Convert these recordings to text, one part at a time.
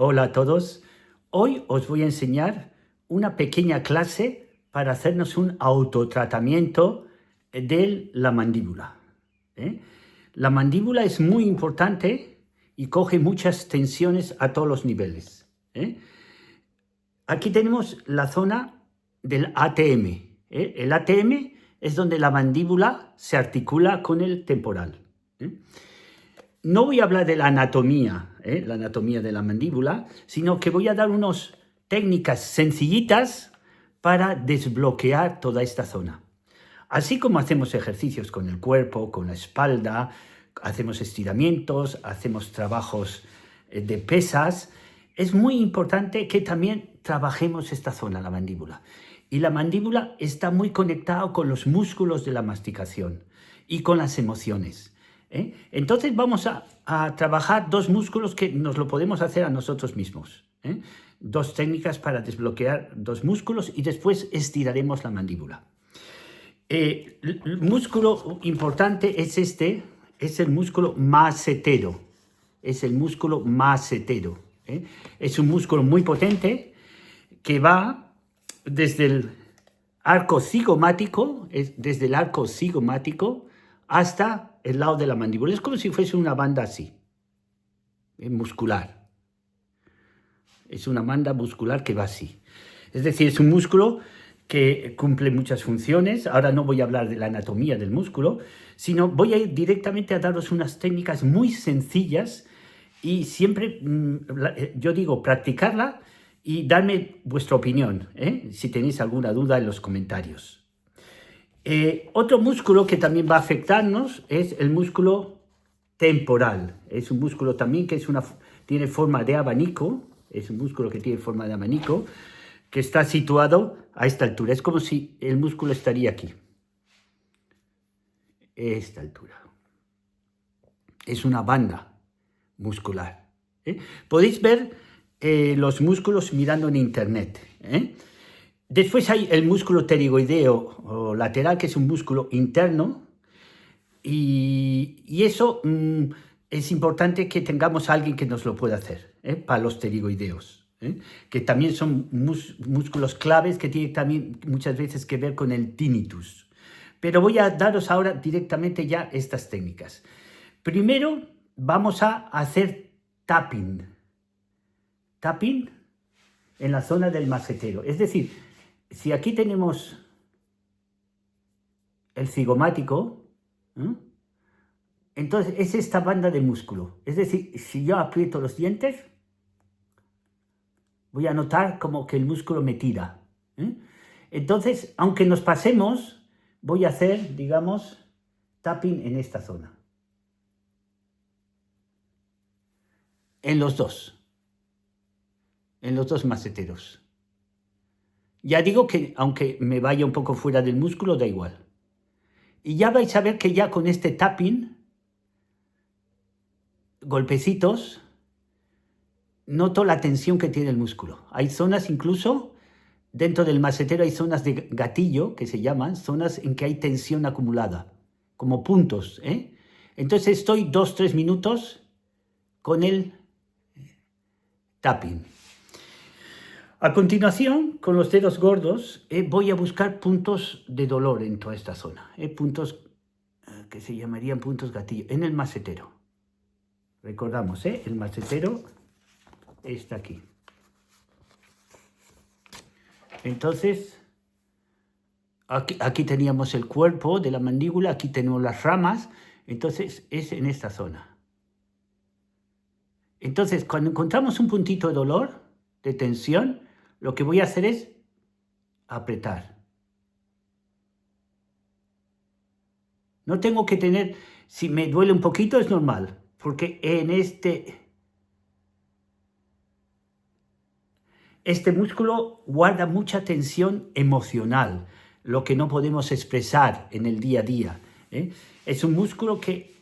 Hola a todos. Hoy os voy a enseñar una pequeña clase para hacernos un autotratamiento de la mandíbula. ¿eh? La mandíbula es muy importante y coge muchas tensiones a todos los niveles. Aquí tenemos la zona del ATM. El ATM es donde la mandíbula se articula con el temporal. No voy a hablar de la anatomía de la mandíbula, sino que voy a dar unas técnicas sencillitas para desbloquear toda esta zona. Así como hacemos ejercicios con el cuerpo, con la espalda, hacemos estiramientos, hacemos trabajos de pesas, es muy importante que también trabajemos esta zona, la mandíbula. Y la mandíbula está muy conectada con los músculos de la masticación y con las emociones. Entonces vamos a trabajar dos músculos que nos lo podemos hacer a nosotros mismos. Dos técnicas para desbloquear dos músculos y después estiraremos la mandíbula. El músculo importante es es el músculo macetero. Es el músculo macetero. Es un músculo muy potente que va desde el arco cigomático, hasta el lado de la mandíbula. Es como si fuese una banda así, muscular. Es una banda muscular que va así. Es decir, es un músculo que cumple muchas funciones. Ahora no voy a hablar de la anatomía del músculo, sino voy a ir directamente a daros unas técnicas muy sencillas y siempre, yo digo, practicarla y darme vuestra opinión, si tenéis alguna duda en los comentarios. Otro músculo que también va a afectarnos es el músculo temporal. Es un músculo también que tiene forma de abanico. Es un músculo que tiene forma de abanico, que está situado a esta altura. Es como si el músculo estaría aquí. Esta altura. Es una banda muscular. Podéis ver los músculos mirando en internet. Después hay el músculo pterigoideo o lateral, que es un músculo interno, y eso es importante que tengamos a alguien que nos lo pueda hacer, para los pterigoideos, que también son músculos claves que tienen también muchas veces que ver con el tinnitus. Pero voy a daros ahora directamente ya estas técnicas. Primero vamos a hacer tapping. Tapping en la zona del macetero. Es decir, si aquí tenemos el cigomático, entonces es esta banda de músculo. Es decir, si yo aprieto los dientes, voy a notar como que el músculo me tira. Entonces, aunque nos pasemos, voy a hacer, digamos, tapping en esta zona. En los dos maceteros. Ya digo que aunque me vaya un poco fuera del músculo, da igual. Y ya vais a ver que ya con este tapping, golpecitos, noto la tensión que tiene el músculo. Hay zonas incluso, dentro del macetero hay zonas de gatillo, que se llaman, zonas en que hay tensión acumulada, como puntos. Entonces estoy 2-3 minutos con el tapping. A continuación, con los dedos gordos, voy a buscar puntos de dolor en toda esta zona. Puntos que se llamarían puntos gatillo, en el macetero. Recordamos, el macetero está aquí. Entonces, aquí teníamos el cuerpo de la mandíbula, aquí tenemos las ramas, entonces es en esta zona. Entonces, cuando encontramos un puntito de dolor, de tensión, lo que voy a hacer es apretar. No tengo que tener, si me duele un poquito es normal, porque en este músculo guarda mucha tensión emocional, lo que no podemos expresar en el día a día. Es un músculo que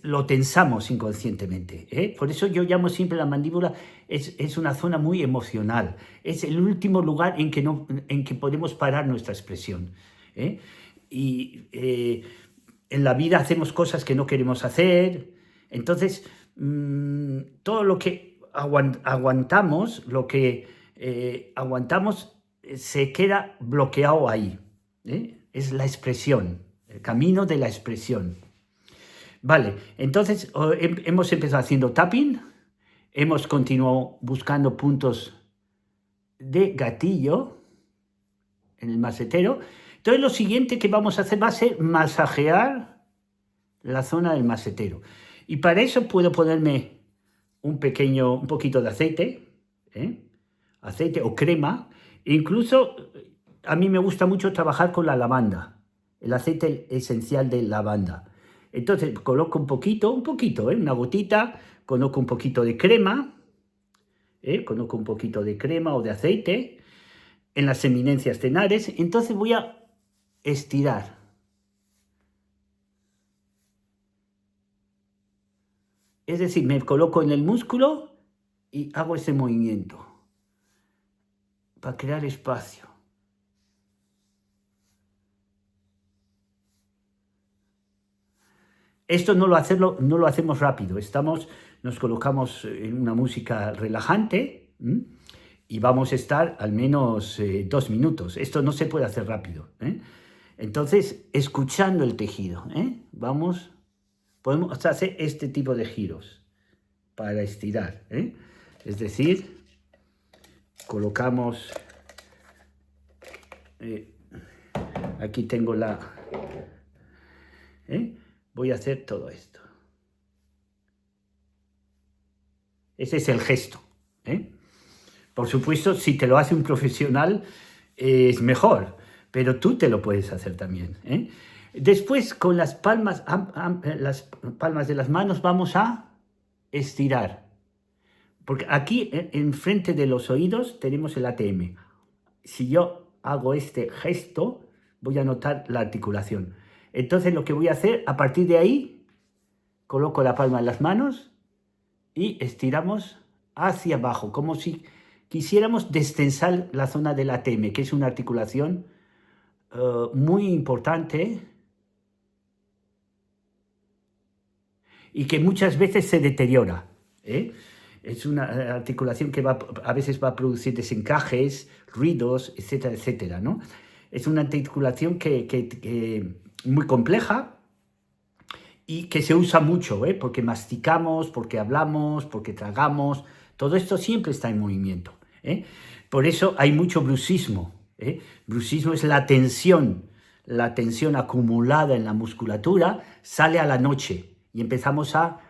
lo tensamos inconscientemente. Por eso yo llamo siempre la mandíbula, es una zona muy emocional. Es el último lugar en que podemos parar nuestra expresión. En la vida hacemos cosas que no queremos hacer. Entonces, todo lo que aguantamos, lo que aguantamos se queda bloqueado ahí. Es la expresión, el camino de la expresión. Vale, entonces hemos empezado haciendo tapping, hemos continuado buscando puntos de gatillo en el macetero. Entonces lo siguiente que vamos a hacer va a ser masajear la zona del macetero. Y para eso puedo ponerme un poquito de aceite, aceite o crema. Incluso a mí me gusta mucho trabajar con la lavanda, el aceite esencial de lavanda. Entonces coloco un poquito, una gotita, coloco un poquito de crema, coloco un poquito de crema o de aceite en las eminencias tenares. Entonces voy a estirar. Es decir, me coloco en el músculo y hago ese movimiento para crear espacio. Esto no lo hacemos rápido. Nos colocamos en una música relajante y vamos a estar al menos 2 minutos. Esto no se puede hacer rápido. Entonces, escuchando el tejido, podemos hacer este tipo de giros para estirar. Es decir, colocamos, aquí tengo la... voy a hacer todo esto. Ese es el gesto. Por supuesto, si te lo hace un profesional, es mejor, pero tú te lo puedes hacer también. Después, con las palmas de las manos vamos a estirar. Porque aquí, enfrente de los oídos, tenemos el ATM. Si yo hago este gesto, voy a notar la articulación. Entonces, lo que voy a hacer, a partir de ahí, coloco la palma en las manos y estiramos hacia abajo, como si quisiéramos destensar la zona del ATM, que es una articulación muy importante y que muchas veces se deteriora. Es una articulación que a veces va a producir desencajes, ruidos, etcétera, etcétera, ¿no? Es una articulación que muy compleja y que se usa mucho, porque masticamos, porque hablamos, porque tragamos. Todo esto siempre está en movimiento. Por eso hay mucho bruxismo. Bruxismo es la tensión acumulada en la musculatura sale a la noche y empezamos a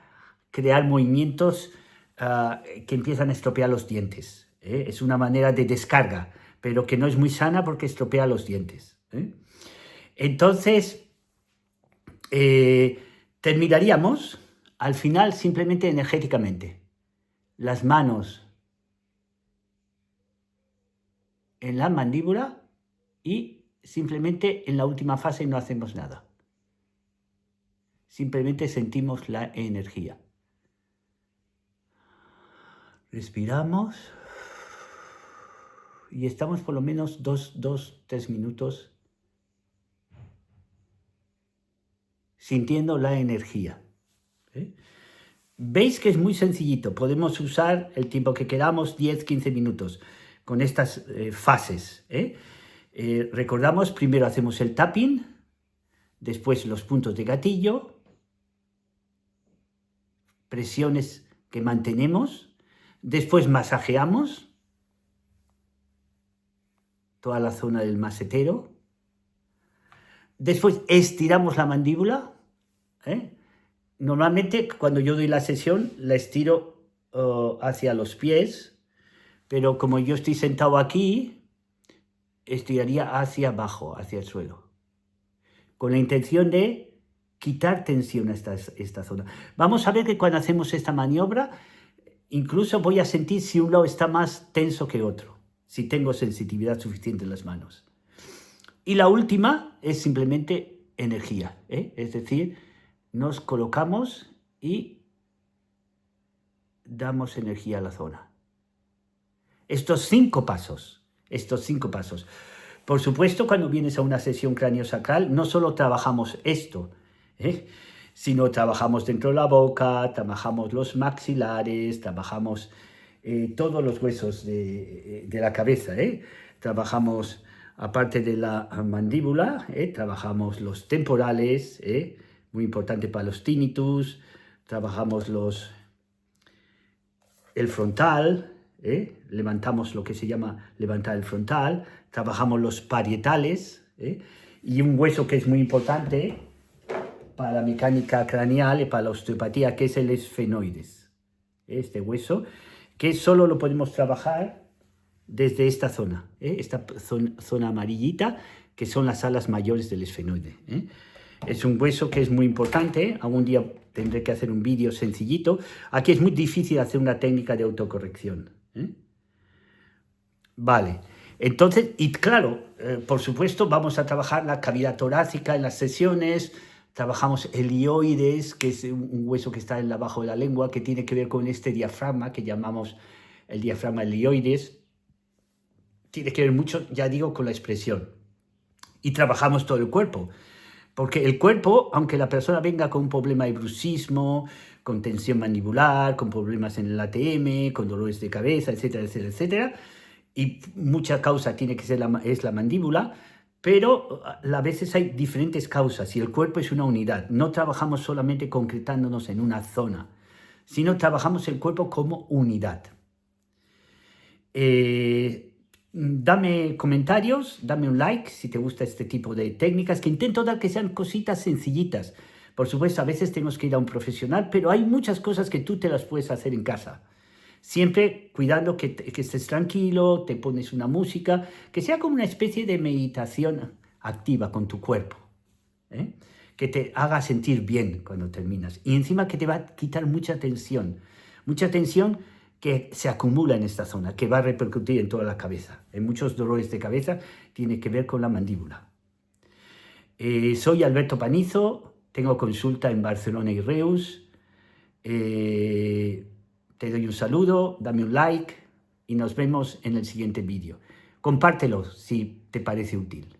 crear movimientos que empiezan a estropear los dientes. Es una manera de descarga, pero que no es muy sana porque estropea los dientes. Entonces, terminaríamos al final simplemente energéticamente. Las manos en la mandíbula y simplemente en la última fase no hacemos nada. Simplemente sentimos la energía. Respiramos y estamos por lo menos 2-3 minutos sintiendo la energía. Veis que es muy sencillito. Podemos usar el tiempo que queramos, 10-15 minutos, con estas fases. Recordamos, primero hacemos el tapping, después los puntos de gatillo, presiones que mantenemos, después masajeamos toda la zona del macetero, después estiramos la mandíbula. Normalmente cuando yo doy la sesión la estiro hacia los pies, pero como yo estoy sentado aquí, estiraría hacia abajo, hacia el suelo, con la intención de quitar tensión a esta zona. Vamos a ver que cuando hacemos esta maniobra, incluso voy a sentir si un lado está más tenso que otro, si tengo sensibilidad suficiente en las manos. Y la última es simplemente energía, es decir, nos colocamos y damos energía a la zona. Estos cinco pasos. Por supuesto, cuando vienes a una sesión craniosacral, no solo trabajamos esto, sino trabajamos dentro de la boca, trabajamos los maxilares, trabajamos todos los huesos de la cabeza. Trabajamos, aparte de la mandíbula, trabajamos los temporales, muy importante para los tinnitus, trabajamos el frontal, levantamos lo que se llama levantar el frontal, trabajamos los parietales, y un hueso que es muy importante para la mecánica craneal y para la osteopatía, que es el esfenoides. Este hueso, que solo lo podemos trabajar desde esta zona, esta zona amarillita, que son las alas mayores del esfenoide. Es un hueso que es muy importante. Algún día tendré que hacer un vídeo sencillito. Aquí es muy difícil hacer una técnica de autocorrección. Vale, entonces, y claro, por supuesto, vamos a trabajar la cavidad torácica en las sesiones. Trabajamos el hioides, que es un hueso que está abajo de la lengua, que tiene que ver con este diafragma que llamamos el diafragma helioides. Tiene que ver mucho, ya digo, con la expresión. Y trabajamos todo el cuerpo, porque el cuerpo, aunque la persona venga con un problema de bruxismo, con tensión mandibular, con problemas en el ATM, con dolores de cabeza, etcétera, etcétera, etcétera, y mucha causa tiene que ser es la mandíbula, pero a veces hay diferentes causas y el cuerpo es una unidad. No trabajamos solamente concretándonos en una zona, sino trabajamos el cuerpo como unidad. Dame comentarios, dame un like si te gusta este tipo de técnicas, que intento dar que sean cositas sencillitas. Por supuesto, a veces tenemos que ir a un profesional, pero hay muchas cosas que tú te las puedes hacer en casa. Siempre cuidando que estés tranquilo, te pones una música, que sea como una especie de meditación activa con tu cuerpo, que te haga sentir bien cuando terminas. Y encima que te va a quitar mucha tensión que se acumula en esta zona, que va a repercutir en toda la cabeza. En muchos dolores de cabeza tiene que ver con la mandíbula. Soy Alberto Panizo, tengo consulta en Barcelona y Reus. Te doy un saludo, dame un like y nos vemos en el siguiente vídeo. Compártelo si te parece útil.